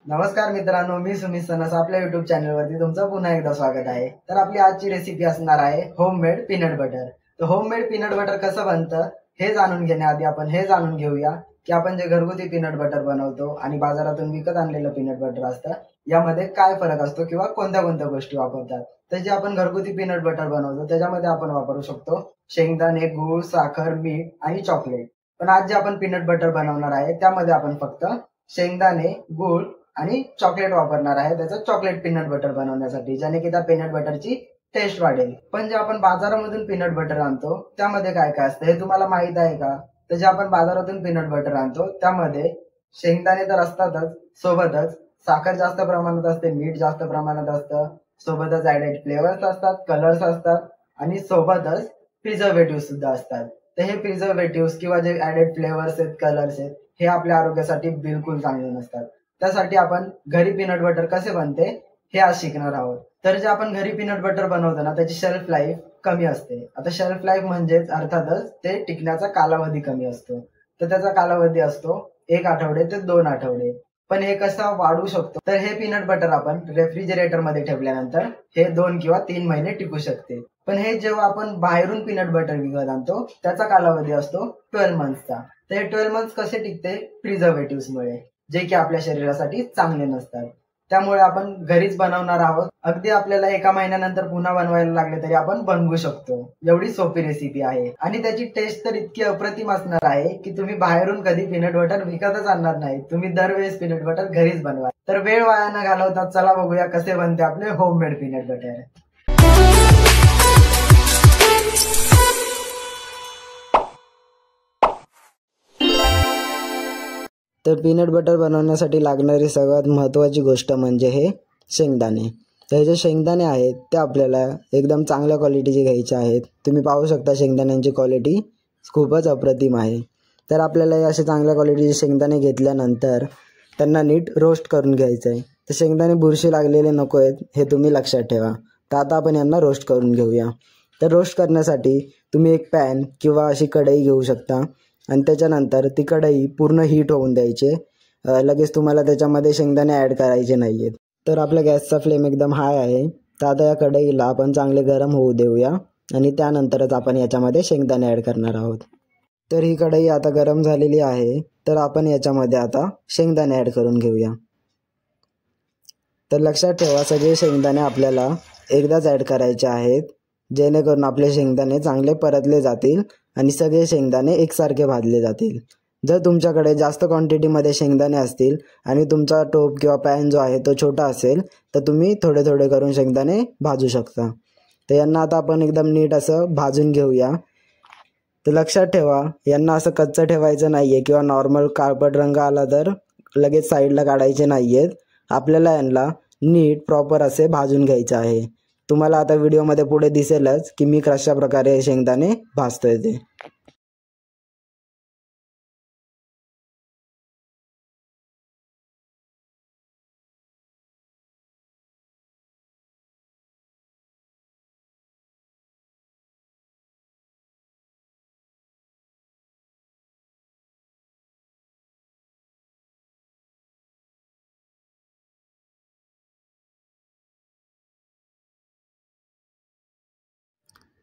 नमस्कार मित्रांनो, मी सुमित सनस आपल्या युट्यूब चॅनलवरती तुमचं पुन्हा एकदा स्वागत आहे। तर आपली आजची रेसिपी असणार आहे होममेड पीनट बटर। तर होममेड पीनट बटर कसं बनतं हे जाणून घेण्याआधी आपण हे जाणून घेऊया की आपण जे घरगुती पीनट बटर बनवतो आणि बाजारातून विकत आणलेलं पीनट बटर असतं यामध्ये काय फरक असतो किंवा कोणत्या कोणत्या गोष्टी वापरतात। तर जे आपण घरगुती पीनट बटर बनवतो त्याच्यामध्ये आपण वापरू शकतो शेंगदाणे, गूळ, साखर, मीठ आणि चॉकलेट। पण आज जे आपण पीनट बटर बनवणार आहे त्यामध्ये आपण फक्त शेंगदाणे, गूळ आणि चॉकलेट वापरणार आहे त्याचं चॉकलेट पीनट बटर बनवण्यासाठी, ज्याने की त्या पीनट बटरची टेस्ट वाढेल। पण जे आपण बाजारामधून पीनट बटर आणतो त्यामध्ये काय काय असतं हे तुम्हाला माहित आहे का? तर जे आपण बाजारातून पीनट बटर आणतो त्यामध्ये शेंगदाणे तर असतातच, सोबतच साखर जास्त प्रमाणात असते, मीठ जास्त प्रमाणात असतं, सोबतच ऍडेड फ्लेवर्स असतात, कलर्स असतात आणि सोबतच प्रिझर्वेटिव्ह सुद्धा असतात। तर हे प्रिझर्वेटिव्ह किंवा जे ऍडेड फ्लेवर्स आहेत, कलर्स आहेत, हे आपल्या आरोग्यासाठी बिलकुल चांगले नसतात। त्यासाठी आपण घरी पीनट बटर कसे बनते हे आज शिकणार आहोत। तर जे आपण घरी पीनट बटर बनवतो ना त्याची शेल्फ लाईफ कमी असते। आता शेल्फ लाईफ म्हणजेच अर्थातच ते टिकण्याचा कालावधी कमी असतो। तर त्याचा कालावधी असतो 1 आठवडे ते 2 आठवडे। पण हे कसं वाढू शकतो, तर हे पीनट बटर आपण रेफ्रिजरेटर मध्ये ठेवल्यानंतर हे 2 किंवा 3 महिने टिकू शकते। पण हे जेव्हा आपण बाहेरून पीनट बटर विकत आणतो त्याचा कालावधी असतो 12 मंथचा। तर हे 12 मंथ्स कसे टिकते? प्रिझर्वेटिव्ह मुळे, जे की आपल्या शरीरासाठी चांगले नसतात। त्यामुळे आपण घरीच बनवणार आहोत। अगदी आपल्याला 1 महिन्यानंतर पुन्हा बनवायला लागले तरी आपण बनवू शकतो, एवढी सोपी रेसिपी आहे। आणि त्याची टेस्ट तर इतकी अप्रतिम असणार आहे की तुम्ही बाहेरून कधी पीनट बटर विकतच आणणार नाही, तुम्ही दरवेळेस पीनट बटर घरीच बनवा। तर वेळ वाया न घालवता चला बघूया कसे बनते आपले होममेड पीनट बटर। तर पीनट बटर बनवण्यासाठी लागणारी सगळ्यात महत्त्वाची गोष्ट म्हणजे हे शेंगदाणे। तर हे जे शेंगदाणे आहेत ते आपल्याला एकदम चांगल्या क्वालिटीचे घ्यायचे आहेत। तुम्ही पाहू शकता शेंगदाण्यांची क्वालिटी खूपच अप्रतिम आहे। तर आपल्याला असे चांगल्या क्वालिटीचे शेंगदाणे घेतल्यानंतर त्यांना नीट रोस्ट करून घ्यायचं आहे। तर शेंगदाणे बुरशी लागलेले नको आहेत हे तुम्ही लक्षात ठेवा। तर आता आपण यांना रोस्ट करून घेऊया। तर रोस्ट करण्यासाठी तुम्ही एक पॅन किंवा अशी कढई घेऊ शकता आणि त्याच्यानंतर ती कढई पूर्ण हीट होऊन द्यायचे। लगेच तुम्हाला त्याच्यामध्ये शेंगदाणे ॲड करायचे नाही आहेत। तर आपल्या गॅसचा फ्लेम एकदम हाय आहे। तर आता या कढईला आपण चांगले गरम होऊ देऊया आणि त्यानंतरच आपण याच्यामध्ये शेंगदाणे ॲड करणार आहोत। तर ही कढई आता गरम झालेली आहे। तर आपण याच्यामध्ये आता शेंगदाणे ॲड करून घेऊया। तर लक्षात ठेवा सगळे शेंगदाणे आपल्याला एकदाच ॲड करायचे आहेत, जेणेकरून आपले शेंगदाणे चांगले परतले जातील आणि सगळे शेंगदाणे एकसारखे भाजले जातील। जर तुमच्याकडे जास्त क्वांटिटीमध्ये शेंगदाणे असतील आणि तुमचा टोप किंवा पॅन जो आहे तो छोटा असेल तर तुम्ही थोडे थोडे करून शेंगदाणे भाजू शकता। तर यांना आता आपण एकदम नीट असं भाजून घेऊया। तर लक्षात ठेवा यांना असं कच्चं ठेवायचं नाही आहे किंवा नॉर्मल काळपट रंग आला तर लगेच साईडला काढायचे नाही आहेत। आपल्याला यांना नीट प्रॉपर असे भाजून घ्यायचं आहे। तुम्हाला आता व्हिडिओमध्ये पुढे दिसेलच की मी कशा प्रकारे शेंगदाणे भाजतोय ते।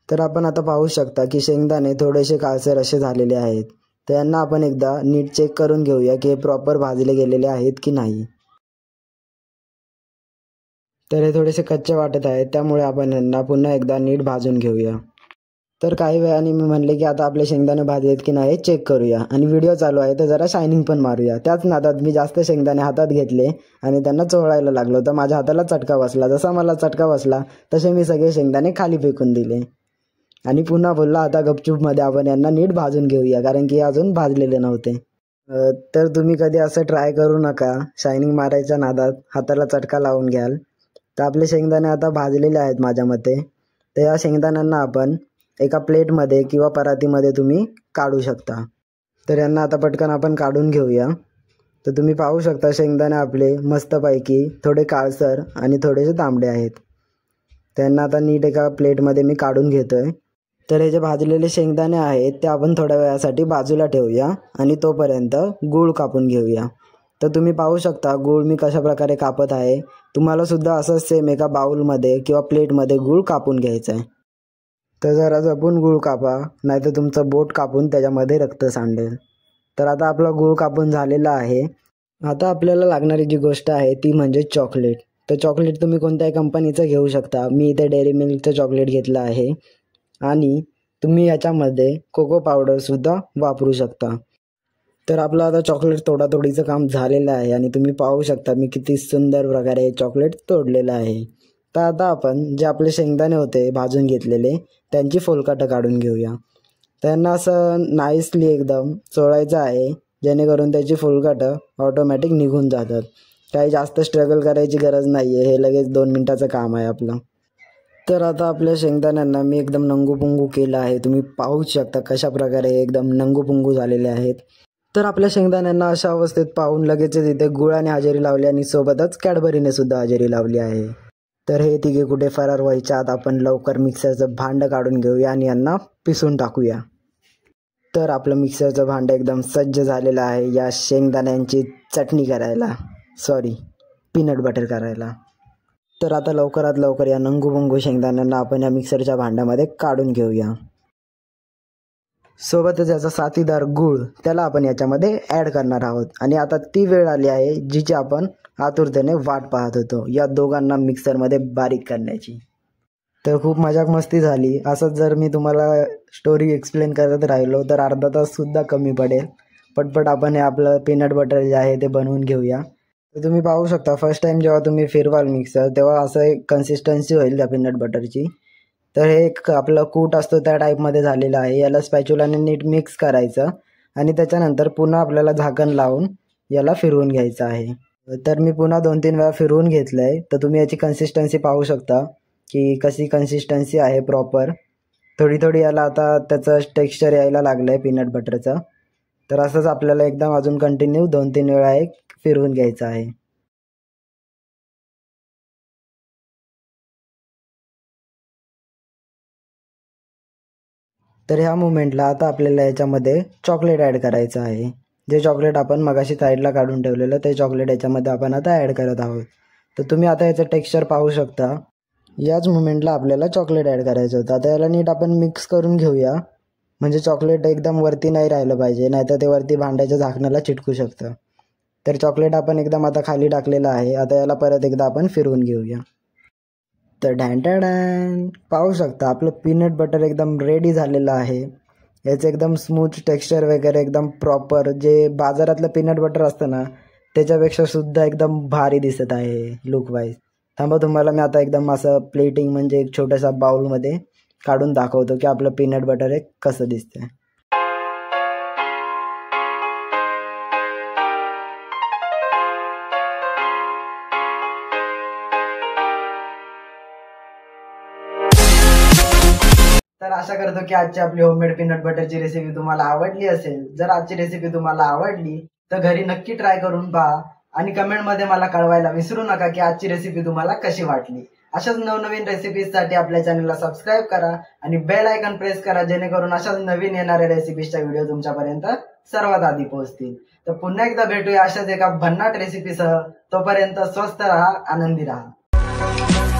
तर आपण आता पाहू शकता की शेंगदाणे थोडेसे काळसर असे झालेले आहेत। तर यांना आपण एकदा नीट चेक करून घेऊया की हे प्रॉपर भाजले गेलेले आहेत की नाही। तर हे थोडेसे कच्चे वाटत आहेत, त्यामुळे आपण यांना पुन्हा एकदा नीट भाजून घेऊया। तर काही वेळाने मी म्हणले की आता आपले शेंगदाणे भाजलेत की नाही चेक करूया आणि व्हिडिओ चालू आहे तर जरा शायनिंग पण मारूया। त्याच नादात मी जास्त शेंगदाणे हातात घेतले आणि त्यांना चोळायला लागलो तर माझ्या हाताला चटका बसला। जसा मला चटका बसला तसे मी सगळे शेंगदाणे खाली फेकून दिले आणि पुन्हा बोलला आता गपचूपमध्ये आपण यांना नीट भाजून घेऊया, कारण की अजून भाजलेले नव्हते। तर तुम्ही कधी असं ट्राय करू नका, शायनिंग मारायच्या नादात हाताला चटका लावून घ्याल। तर आपले शेंगदाणे आता भाजलेले आहेत माझ्या मते। तर या शेंगदाण्यांना आपण एका प्लेटमध्ये किंवा परातीमध्ये तुम्ही काढू शकता। तर यांना आता पटकन आपण काढून घेऊया। तर तुम्ही पाहू शकता शेंगदाणे आपले मस्तपैकी थोडे काळसर आणि थोडेसे तांबडे आहेत। त्यांना आता नीट एका प्लेटमध्ये मी काढून घेतोय। तर हे जे भाजलेले शेंगदाणे आहेत ते आपण थोड्या वेळासाठी बाजूला ठेवूया आणि तोपर्यंत गूळ कापून घेऊया। तर तुम्ही पाहू शकता गूळ मी कशा प्रकारे कापत आहे. तुम्हाला सुद्धा असंच सेम एका बाउलमध्ये किंवा प्लेटमध्ये गूळ कापून घ्यायचं आहे. तर जरा जपून गूळ कापा, नाहीतर तुमचं बोट कापून त्याच्यामध्ये रक्त सांडेल. तर आता आपला गूळ कापून झालेला आहे. आता आपल्याला लागणारी जी गोष्ट आहे ती म्हणजे चॉकलेट. तर चॉकलेट तुम्ही कोणत्याही कंपनीचं घेऊ शकता. मी इथे डेअरी मिल्कचं चॉकलेट घेतलं आहे आणि तुम्ही याच्यामध्ये कोको पावडरसुद्धा वापरू शकता. तर आपलं आता चॉकलेट तोडातोडीचं काम झालेलं आहे आणि तुम्ही पाहू शकता मी किती सुंदर प्रकारे चॉकलेट तोडलेलं आहे. तर आता आपण जे आपले शेंगदाणे होते भाजून घेतलेले त्यांची फोलकाटं काढून घेऊया. त्यांना असं नाईसली एकदम चोळायचं आहे, जेणेकरून त्याची फोलकाटं ऑटोमॅटिक निघून जातात. काही जास्त स्ट्रगल करायची गरज नाही आहे, हे लगेच 2 मिनटाचं काम आहे आपलं. तर आता आपल्या शेंगदाण्यांना मी एकदम नंगूपुंगू केलं आहे. तुम्ही पाहू शकता कशा प्रकारे एकदम नंगूपुंगू झालेले आहेत. तर आपल्या शेंगदाण्यांना अशा अवस्थेत पाहून लगेचच इथे गुळाने हजेरी लावली आणि सोबतच कॅडबरीने सुद्धा हजेरी लावली आहे. तर हे तिघे कुठे फरार व्हायच्या आत आपण लवकर मिक्सरचं भांडं काढून घेऊया आणि यांना पिसून टाकूया. तर आपलं मिक्सरचं भांडं एकदम सज्ज झालेलं आहे या शेंगदाण्यांची चटणी करायला, पीनट बटर करायला. तर आता लवकरात लवकर या नंगूपुंगू शेंगदाण्यांना आपण या मिक्सरच्या भांड्यामध्ये काढून घेऊया. सोबतच याचा साथीदार गूळ त्याला आपण याच्यामध्ये ॲड करणार आहोत आणि आता ती वेळ आली आहे जिची आपण आतुरतेने वाट पाहत होतो, या दोघांना मिक्सरमध्ये बारीक करण्याची. तर खूप मजाक मस्ती झाली. असंच जर मी तुम्हाला स्टोरी एक्सप्लेन करत राहिलो तर अर्धा ताससुद्धा कमी पडेल. पटपट आपण हे आपलं पीनट बटर जे आहे ते बनवून घेऊया. तर तुम्ही पाहू शकता फर्स्ट टाईम जेव्हा तुम्ही फिरवाल मिक्सर तेव्हा असं एक कन्सिस्टन्सी होईल त्या पीनट बटरची. तर हे एक आपलं कूट असतो त्या टाईपमध्ये झालेलं आहे. याला स्पॅच्युलाने नीट मिक्स करायचं आणि त्याच्यानंतर पुन्हा आपल्याला झाकण लावून याला फिरवून घ्यायचं आहे. तर मी पुन्हा 2-3 वेळा फिरवून घेतलं आहे. तर तुम्ही याची कन्सिस्टन्सी पाहू शकता की कशी कन्सिस्टन्सी आहे प्रॉपर. थोडी थोडी याला आता त्याचं टेक्स्चर यायला लागलं आहे पीनट बटरचं. तर असंच आपल्याला एकदम अजून कंटिन्यू 2-3 वेळा एक फिरवून घ्यायचं आहे. तर ह्या मुवमेंटला आता आपल्याला याच्यामध्ये चॉकलेट ॲड करायचं आहे. जे चॉकलेट आपण मगाशी साईडला काढून ठेवलेलं ते चॉकलेट याच्यामध्ये आपण आता ॲड करत आहोत. तर तुम्ही आता याचं टेक्स्चर पाहू शकता. याच मुवमेंटला आपल्याला चॉकलेट ॲड करायचं होतं. आता याला नीट आपण मिक्स करून घेऊया, म्हणजे चॉकलेट एकदम वरती नाही राहिलं पाहिजे, नाहीतर ते वरती भांड्याच्या झाकणाला चिटकू शकतं. तर चॉकलेट आपण एकदम आता खाली टाकलेलं आहे. आता याला परत एकदा आपण फिरवून घेऊया. तर डॅन पाहू शकता आपलं पीनट बटर एकदम रेडी झालेलं आहे. याचं एकदम स्मूथ टेक्स्चर वगैरे एकदम प्रॉपर, जे बाजारातलं पीनट बटर असतं ना त्याच्यापेक्षा सुद्धा एकदम भारी दिसत आहे लुक वाईज. थांबा तुम्हाला मी आता एकदम असं प्लेटिंग म्हणजे एक छोट्याशा बाउलमध्ये काढून दाखवतो की आपलं पीनट बटर एक कसं दिसतंय. तर आशा करतो की आजची आपली होममेड पीनट बटरची रेसिपी तुम्हाला आवडली असेल. जर आजची रेसिपी तुम्हाला आवडली तर घरी नक्की ट्राय करून पहा आणि कमेंटमध्ये मला कळवायला विसरू नका की आजची रेसिपी तुम्हाला कशी वाटली. अशाच नवनवीन रेसिपीजसाठी आपल्या चॅनलला सबस्क्राईब करा आणि बेल आयकॉन प्रेस करा, जेणेकरून अशाच नवीन येणाऱ्या रेसिपीजच्या व्हिडिओ तुमच्यापर्यंत सर्वात आधी पोहोचतील. तर पुन्हा एकदा भेटूया अशाच एका भन्नाट रेसिपीसह. तोपर्यंत स्वस्थ राहा, आनंदी राहा.